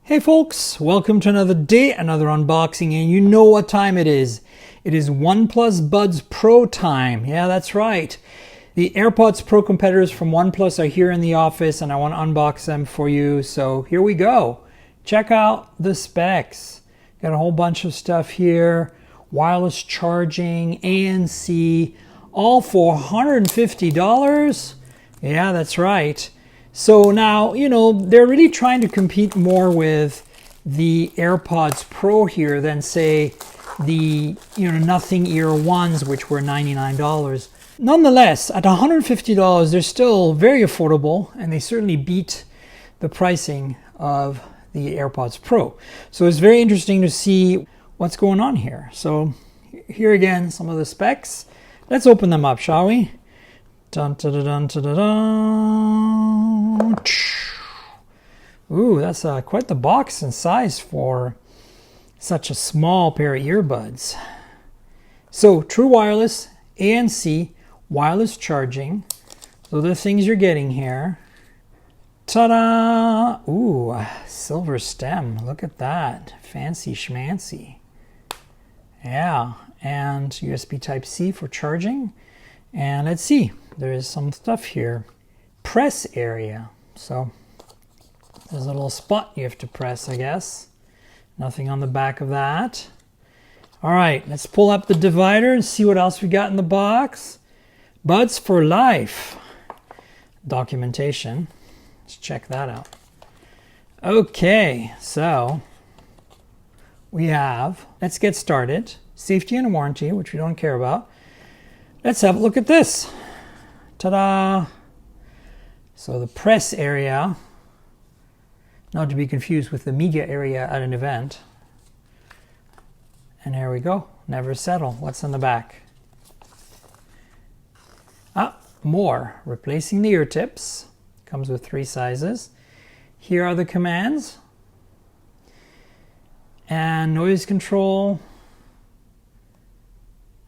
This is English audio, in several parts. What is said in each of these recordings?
Hey folks, welcome to another day, another unboxing, and you know what time it is. It is OnePlus Buds Pro time. Yeah, that's right. The AirPods Pro competitors from OnePlus are here in the office and I want to unbox them for you. So here we go. Check out the specs. Got a whole bunch of stuff here. Wireless charging, ANC, all for $150. Yeah, that's right. So now, they're really trying to compete more with the AirPods Pro here than say the, nothing ear ones, which were $99. Nonetheless, at $150, they're still very affordable and they certainly beat the pricing of the AirPods Pro. So it's very interesting to see what's going on here. So here again, some of the specs. Let's open them up, shall we? Dun, dun, dun, dun, dun, dun. Ooh, that's quite the box and size for such a small pair of earbuds. So, true wireless, ANC, wireless charging. So the things you're getting here. Ta-da! Ooh, silver stem. Look at that. Fancy schmancy. Yeah, and USB Type-C for charging. And let's see, there is some stuff here. Press area. So there's a little spot you have to press, I guess. Nothing on the back of that. All right, let's pull up the divider and see what else we got in the box. Buds for life. Documentation. Let's check that out. Okay, so we have, let's get started. Safety and warranty, which we don't care about. Let's have a look at this. Ta-da! So the press area, not to be confused with the media area at an event. And here we go. Never settle. What's in the back? More. Replacing the ear tips. Comes with 3 sizes. Here are the commands. And noise control.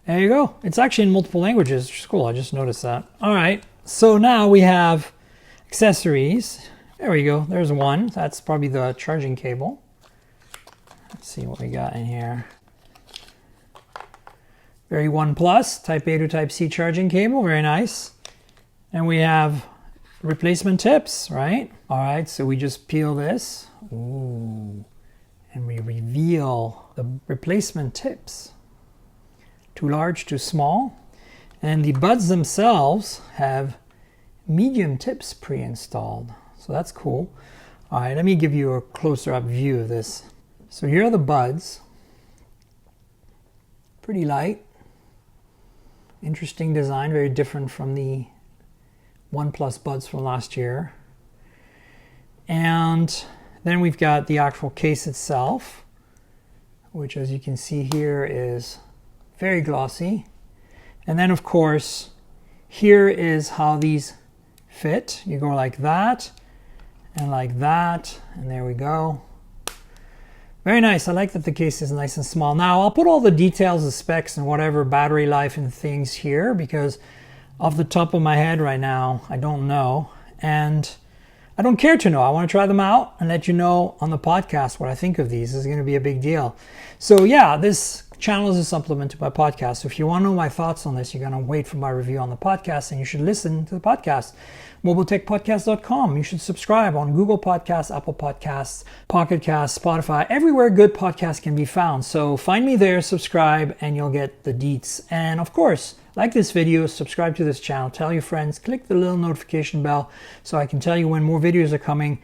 There you go. It's actually in multiple languages, which is cool. I just noticed that. All right. So now we have accessories. There we go. There's one. That's probably the charging cable. Let's see what we got in here. Very OnePlus Type A to Type C charging cable. Very nice. And we have replacement tips, right? All right. So we just peel this. Ooh. And we reveal the replacement tips. Too large, too small. And the buds themselves have medium tips pre-installed. So that's cool. All right, let me give you a closer up view of this. So here are the buds. Pretty light. Interesting design, very different from the OnePlus Buds from last year. And then we've got the actual case itself, which as you can see here is very glossy. And then of course, here is how these fit. You go like that, and there we go. Very nice. I like that the case is nice and small. Now I'll put all the details, the specs and whatever battery life and things here because off the top of my head right now, I don't know. And I don't care to know. I want to try them out and let you know on the podcast what I think of these. This is going to be a big deal. So yeah, this channel is a supplement to my podcast. So if you want to know my thoughts on this, you're going to wait for my review on the podcast and you should listen to the podcast. mobiletechpodcast.com. You should subscribe on Google Podcasts, Apple Podcasts, Pocket Casts, Spotify, everywhere good podcasts can be found. So find me there, subscribe, and you'll get the deets. And of course, like this video, subscribe to this channel, tell your friends, click the little notification bell so I can tell you when more videos are coming.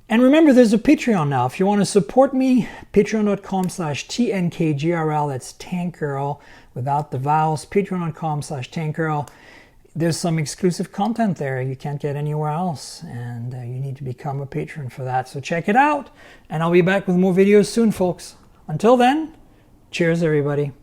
And remember, there's a Patreon now. If you want to support me, patreon.com/TNKGRL. That's Tank Girl without the vowels. Patreon.com/TankGirl. There's some exclusive content there you can't get anywhere else. And you need to become a patron for that. So check it out. And I'll be back with more videos soon, folks. Until then, cheers, everybody.